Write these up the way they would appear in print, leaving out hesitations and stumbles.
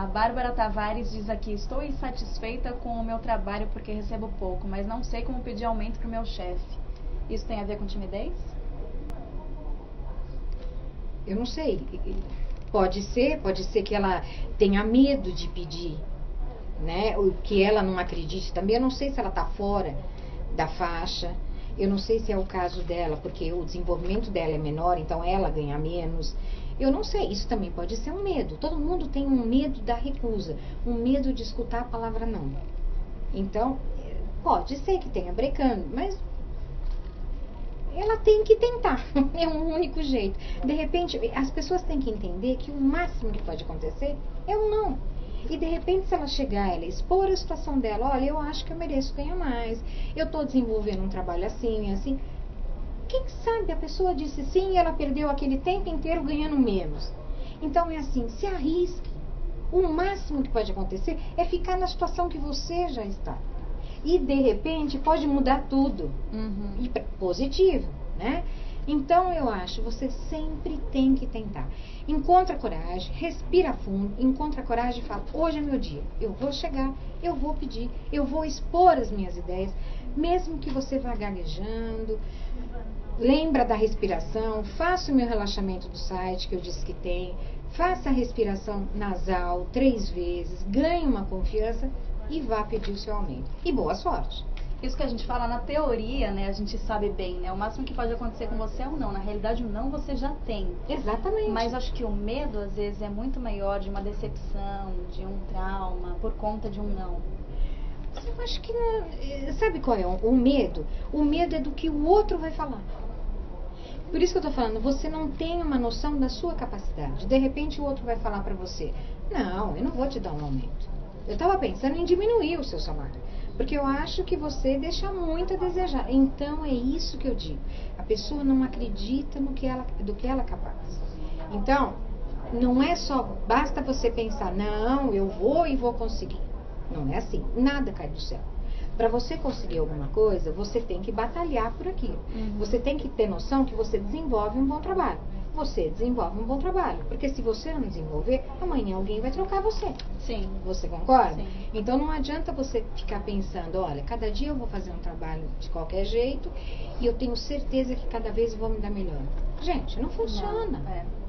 Bárbara Tavares diz aqui: estou insatisfeita com o meu trabalho porque recebo pouco, mas não sei como pedir aumento para o meu chefe. Isso tem a ver com timidez? Eu não sei. Pode ser que ela tenha medo de pedir, né? Ou que ela não acredite também. Eu não sei se ela está fora da faixa. Eu não sei se é o caso dela, porque o desenvolvimento dela é menor, então ela ganha menos. Eu não sei, isso também pode ser um medo. Todo mundo tem um medo da recusa, um medo de escutar a palavra não. Então, pode ser que tenha brecando, mas ela tem que tentar. É um único jeito. De repente, as pessoas têm que entender que o máximo que pode acontecer é um não. E de repente, se ela chegar, ela expor a situação dela: olha, eu acho que eu mereço ganhar mais, eu estou desenvolvendo um trabalho assim, assim. Quem sabe a pessoa disse sim e ela perdeu aquele tempo inteiro ganhando menos. Então é assim, se arrisque. O máximo que pode acontecer é ficar na situação que você já está. E de repente pode mudar tudo. E positivo, né? Então eu acho, você sempre tem que tentar. Encontra coragem, respira fundo, encontra coragem e fala: hoje é meu dia, eu vou chegar, eu vou pedir, eu vou expor as minhas ideias, mesmo que você vá gaguejando. Lembra da respiração, faça o meu relaxamento do site que eu disse que tem, faça a respiração nasal 3 vezes, ganhe uma confiança e vá pedir o seu aumento. E boa sorte! Isso que a gente fala na teoria, né? A gente sabe bem, né? O máximo que pode acontecer com você é um não. Na realidade, o não você já tem. Exatamente. Mas acho que o medo, às vezes, é muito maior de uma decepção, de um trauma, por conta de um não. Eu acho que não. Sabe qual é o medo? O medo é do que o outro vai falar. Por isso que eu tô falando, você não tem uma noção da sua capacidade. De repente o outro vai falar pra você: não, eu não vou te dar um aumento. Eu tava pensando em diminuir o seu salário, porque eu acho que você deixa muito a desejar. Então é isso que eu digo. A pessoa não acredita do que ela é capaz. Então, não é só, basta você pensar: não, eu vou e vou conseguir. Não é assim, nada cai do céu. Para você conseguir alguma coisa, você tem que batalhar por aquilo. Você tem que ter noção que você desenvolve um bom trabalho. Você desenvolve um bom trabalho. Porque se você não desenvolver, amanhã alguém vai trocar você. Sim. Você concorda? Sim. Então não adianta você ficar pensando: olha, cada dia eu vou fazer um trabalho de qualquer jeito e eu tenho certeza que cada vez eu vou me dar melhor. Gente, não funciona. Não,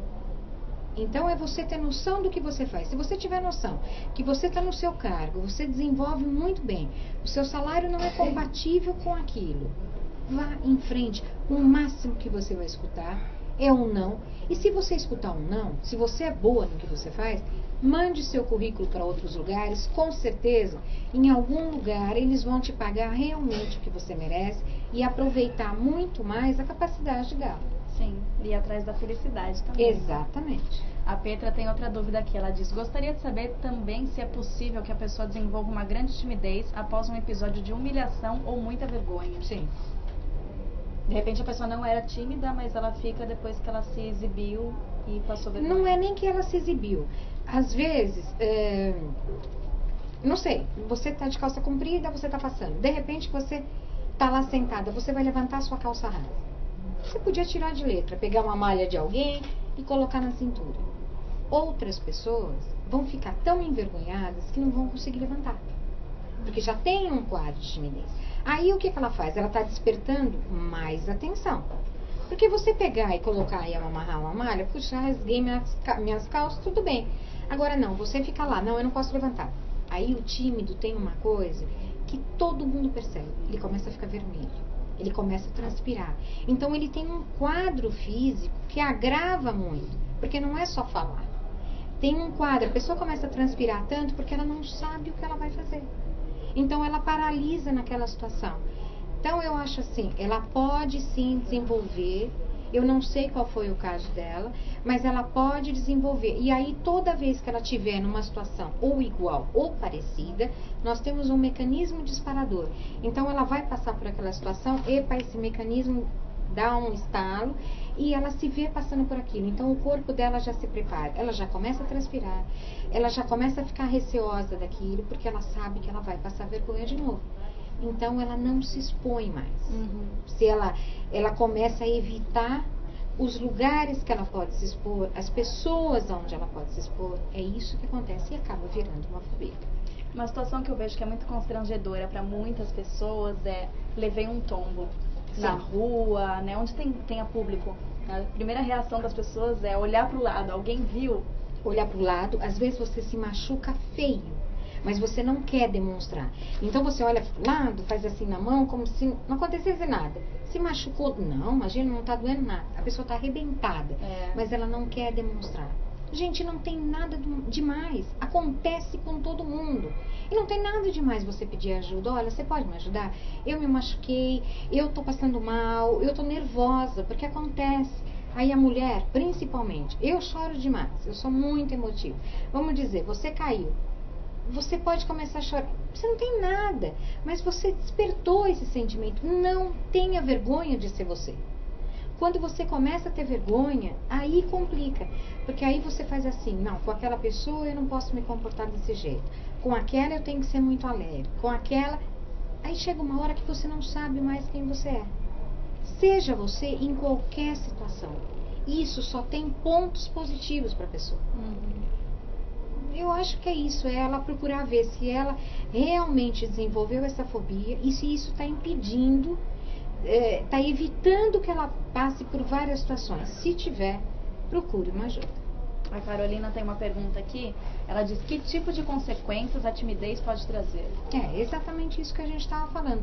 Então é você ter noção do que você faz. Se você tiver noção que você está no seu cargo, você desenvolve muito bem, o seu salário não é compatível com aquilo, vá em frente. O máximo que você vai escutar é um não. E se você escutar um não, se você é boa no que você faz, mande seu currículo para outros lugares. Com certeza, em algum lugar eles vão te pagar realmente o que você merece e aproveitar muito mais a capacidade dela. Sim, e atrás da felicidade também. Exatamente. A Petra tem outra dúvida aqui. Ela diz: gostaria de saber também se é possível que a pessoa desenvolva uma grande timidez após um episódio de humilhação ou muita vergonha. Sim. De repente a pessoa não era tímida, mas ela fica depois que ela se exibiu e passou vergonha. Não é nem que ela se exibiu. Às vezes, não sei, você tá de calça comprida, você tá passando. De repente você tá lá sentada, você vai levantar a sua calça rasa. Você podia tirar de letra, pegar uma malha de alguém e colocar na cintura. Outras pessoas vão ficar tão envergonhadas que não vão conseguir levantar. Porque já tem um quadro de timidez. Aí o que ela faz? Ela está despertando mais atenção. Porque você pegar e colocar e amarrar uma malha: puxa, rasguei minhas calças, tudo bem. Agora não, você fica lá: não, eu não posso levantar. Aí o tímido tem uma coisa que todo mundo percebe: ele começa a ficar vermelho. Ele começa a transpirar. Então ele tem um quadro físico que agrava muito. Porque não é só falar. Tem um quadro, a pessoa começa a transpirar tanto porque ela não sabe o que ela vai fazer. Então ela paralisa naquela situação. Então eu acho assim, ela pode sim desenvolver. Eu não sei qual foi o caso dela, mas ela pode desenvolver. E aí toda vez que ela estiver numa situação ou igual ou parecida, nós temos um mecanismo disparador. Então ela vai passar por aquela situação, epa, esse mecanismo dá um estalo e ela se vê passando por aquilo. Então o corpo dela já se prepara, ela já começa a transpirar, ela já começa a ficar receosa daquilo, porque ela sabe que ela vai passar vergonha de novo. Então ela não se expõe mais. Se ela começa a evitar os lugares que ela pode se expor, as pessoas onde ela pode se expor, é isso que acontece e acaba virando uma fobia. Uma situação que eu vejo que é muito constrangedora para muitas pessoas é levei um tombo na rua, né, onde tenha público. A primeira reação das pessoas é olhar para o lado, alguém viu? Olhar para o lado, às vezes você se machuca feio, mas você não quer demonstrar. Então você olha para o lado, faz assim na mão, como se não acontecesse nada. Se machucou, não, imagina, não está doendo nada. A pessoa está arrebentada, mas ela não quer demonstrar. Gente, não tem nada demais. Acontece com todo mundo. E não tem nada demais você pedir ajuda. Olha, você pode me ajudar? Eu me machuquei, eu tô passando mal, eu tô nervosa, porque acontece. Aí a mulher, principalmente, eu choro demais, eu sou muito emotiva. Vamos dizer, você caiu. Você pode começar a chorar. Você não tem nada, mas você despertou esse sentimento. Não tenha vergonha de ser você. Quando você começa a ter vergonha, aí complica. Porque aí você faz assim, não, com aquela pessoa eu não posso me comportar desse jeito. Com aquela eu tenho que ser muito alegre. Com aquela... Aí chega uma hora que você não sabe mais quem você é. Seja você em qualquer situação. Isso só tem pontos positivos para a pessoa. Eu acho que é isso, é ela procurar ver se ela realmente desenvolveu essa fobia e se isso está impedindo, está evitando que ela passe por várias situações. Se tiver, procure uma ajuda. A Carolina tem uma pergunta aqui. Ela diz: que tipo de consequências a timidez pode trazer? É exatamente isso que a gente estava falando.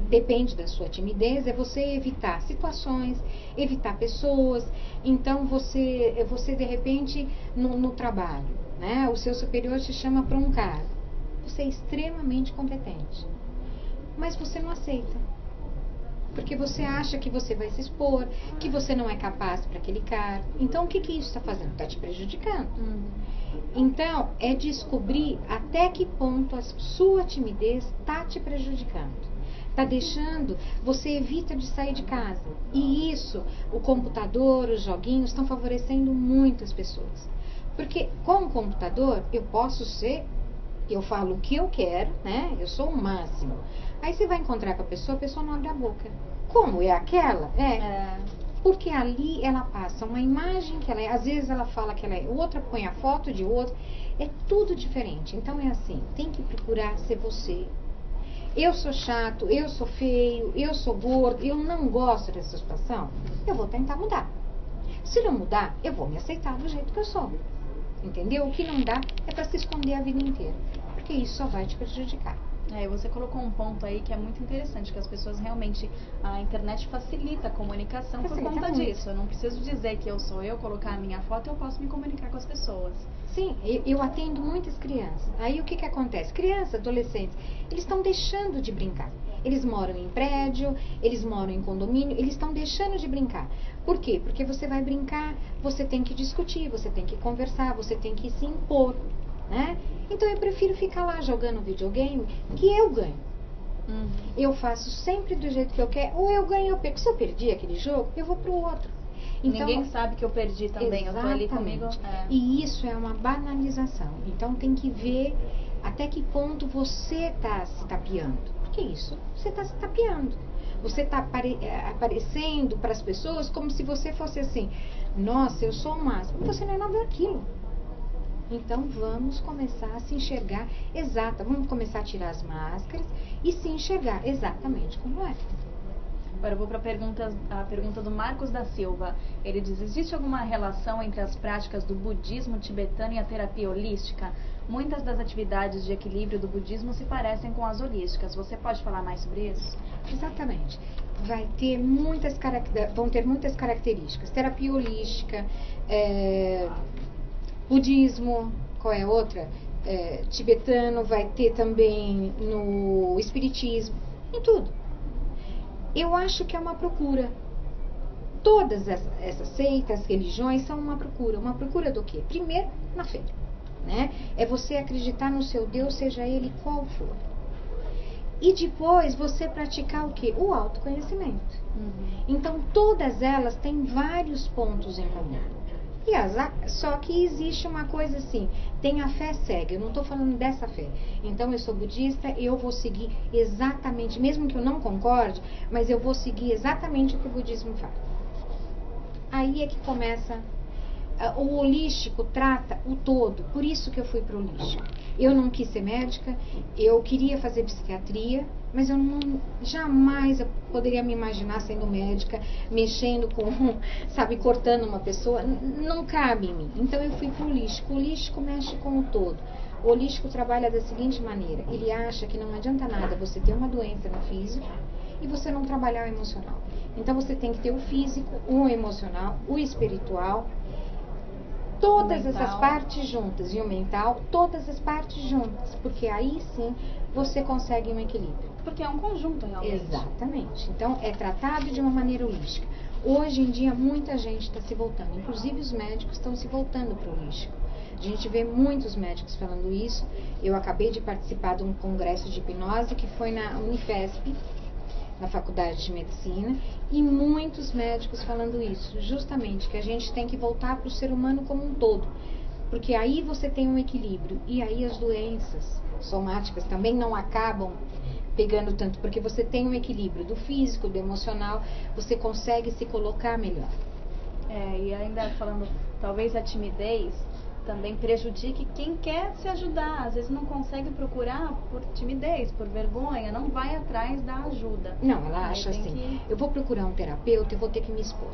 Depende da sua timidez, é você evitar situações, evitar pessoas. Então você de repente no trabalho, né? O seu superior te chama para um cargo. Você é extremamente competente, mas você não aceita. Porque você acha que você vai se expor, que você não é capaz para aquele cargo. Então, o que isso está fazendo? Está te prejudicando. Então, é descobrir até que ponto a sua timidez está te prejudicando. Está deixando, você evita de sair de casa. E isso, o computador, os joguinhos, estão favorecendo muitas pessoas. Porque com o computador, eu falo o que eu quero, né? Eu sou o máximo. Aí você vai encontrar com a pessoa não abre a boca. Como? É aquela? Porque ali ela passa uma imagem que ela é. Às vezes ela fala que ela é outra, põe a foto de outra. É tudo diferente. Então é assim, tem que procurar ser você. Eu sou chato, eu sou feio, eu sou gordo, eu não gosto dessa situação. Eu vou tentar mudar. Se não mudar, eu vou me aceitar do jeito que eu sou. Entendeu? O que não dá é para se esconder a vida inteira. Porque isso só vai te prejudicar. Você colocou um ponto aí que é muito interessante, que as pessoas realmente, a internet facilita a comunicação por conta disso. Eu não preciso dizer que eu sou eu, colocar a minha foto, eu posso me comunicar com as pessoas. Sim, eu atendo muitas crianças. Aí o que acontece? Crianças, adolescentes, eles estão deixando de brincar. Eles moram em prédio, eles moram em condomínio, eles estão deixando de brincar. Por quê? Porque você vai brincar, você tem que discutir, você tem que conversar, você tem que se impor, né? Então eu prefiro ficar lá jogando videogame, que eu ganho. Eu faço sempre do jeito que eu quero, ou eu ganho ou eu perco. Se eu perdi aquele jogo, eu vou pro outro. Então, ninguém sabe que eu perdi também, eu tô ali comigo. E isso é uma banalização. Então tem que ver até que ponto você está se tapeando. Porque isso, você está se tapeando. Você está aparecendo para as pessoas como se você fosse assim: nossa, eu sou o máximo. Você não é nada daquilo. Então vamos começar a se enxergar vamos começar a tirar as máscaras e se enxergar exatamente como é. Agora eu vou para a pergunta do Marcos da Silva. Ele diz: existe alguma relação entre as práticas do budismo tibetano e a terapia holística? Muitas das atividades de equilíbrio do budismo se parecem com as holísticas. Você pode falar mais sobre isso? Exatamente. Vão ter muitas características. Terapia holística, budismo, qual é a outra? Tibetano, vai ter também no espiritismo, em tudo. Eu acho que é uma procura. Todas essas seitas, religiões são uma procura do quê? Primeiro, na fé, né? É você acreditar no seu Deus, seja ele qual for. E depois você praticar o quê? O autoconhecimento. Então todas elas têm vários pontos em comum. Só que existe uma coisa assim, tem a fé cega, eu não estou falando dessa fé. Então eu sou budista, eu vou seguir exatamente, mesmo que eu não concorde, mas eu vou seguir exatamente o que o budismo fala. Aí é que começa. O holístico trata o todo, por isso que eu fui para o holístico. Eu não quis ser médica, eu queria fazer psiquiatria, mas eu jamais eu poderia me imaginar sendo médica, mexendo com, sabe, cortando uma pessoa, não cabe em mim. Então eu fui para o holístico. O holístico mexe com o todo. O holístico trabalha da seguinte maneira, ele acha que não adianta nada você ter uma doença no físico e você não trabalhar o emocional. Então você tem que ter o físico, o emocional, o espiritual, todas essas partes juntas, e o mental, todas as partes juntas, porque aí sim você consegue um equilíbrio. Porque é um conjunto, realmente. Exatamente. Então é tratado de uma maneira holística. Hoje em dia muita gente está se voltando, inclusive os médicos estão se voltando para o holístico. A gente vê muitos médicos falando isso. Eu acabei de participar de um congresso de hipnose que foi na Unifesp, na Faculdade de Medicina, e muitos médicos falando isso, justamente que a gente tem que voltar para o ser humano como um todo, porque aí você tem um equilíbrio, e aí as doenças somáticas também não acabam pegando tanto, porque você tem um equilíbrio do físico, do emocional, você consegue se colocar melhor. E ainda falando, talvez a timidez também prejudique quem quer se ajudar. Às vezes não consegue procurar por timidez, por vergonha, não vai atrás da ajuda. Não, ela acha assim, eu vou procurar um terapeuta, eu vou ter que me expor.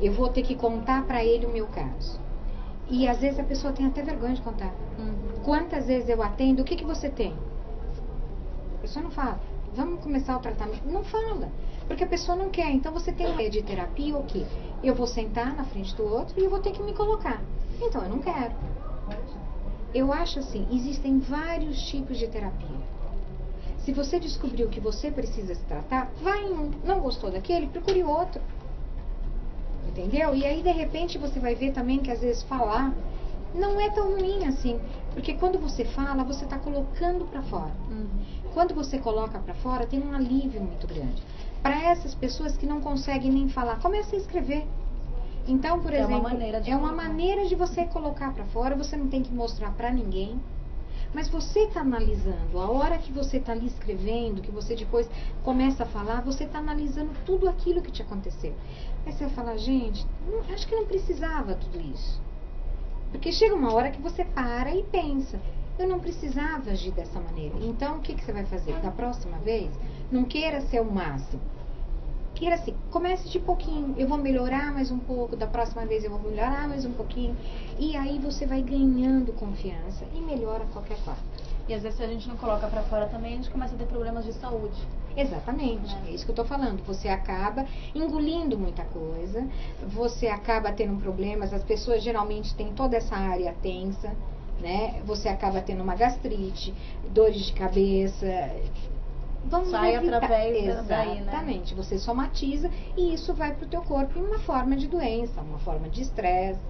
Eu vou ter que contar pra ele o meu caso. E às vezes a pessoa tem até vergonha de contar. Quantas vezes eu atendo, o que você tem? A pessoa não fala, vamos começar o tratamento. Não fala, porque a pessoa não quer. Então você tem uma ideia de terapia, o quê? Eu vou sentar na frente do outro e eu vou ter que me colocar. Então eu não quero. Eu acho assim, existem vários tipos de terapia. Se você descobriu que você precisa se tratar, vai em um. Não gostou daquele, procure outro. Entendeu? E aí de repente você vai ver também que às vezes falar não é tão ruim assim. Porque quando você fala, você está colocando para fora. Quando você coloca para fora, tem um alívio muito grande. Para essas pessoas que não conseguem nem falar, comece a escrever. Então, por exemplo, é uma maneira de você colocar para fora, você não tem que mostrar para ninguém, mas você está analisando. A hora que você está ali escrevendo, que você depois começa a falar, você está analisando tudo aquilo que te aconteceu. Aí você vai falar, gente, acho que não precisava tudo isso. Porque chega uma hora que você para e pensa, eu não precisava agir dessa maneira. Então, o que você vai fazer? Da próxima vez, não queira ser o máximo. Queira assim, comece de pouquinho, eu vou melhorar mais um pouco, da próxima vez eu vou melhorar mais um pouquinho, e aí você vai ganhando confiança e melhora qualquer coisa. E às vezes se a gente não coloca pra fora também, a gente começa a ter problemas de saúde. Exatamente, é isso que eu tô falando, você acaba engolindo muita coisa, você acaba tendo problemas, as pessoas geralmente têm toda essa área tensa, né? Você acaba tendo uma gastrite, dores de cabeça. Vamos sai evitar. Através daí, né? Exatamente, você somatiza e isso vai para o teu corpo em uma forma de doença, uma forma de estresse.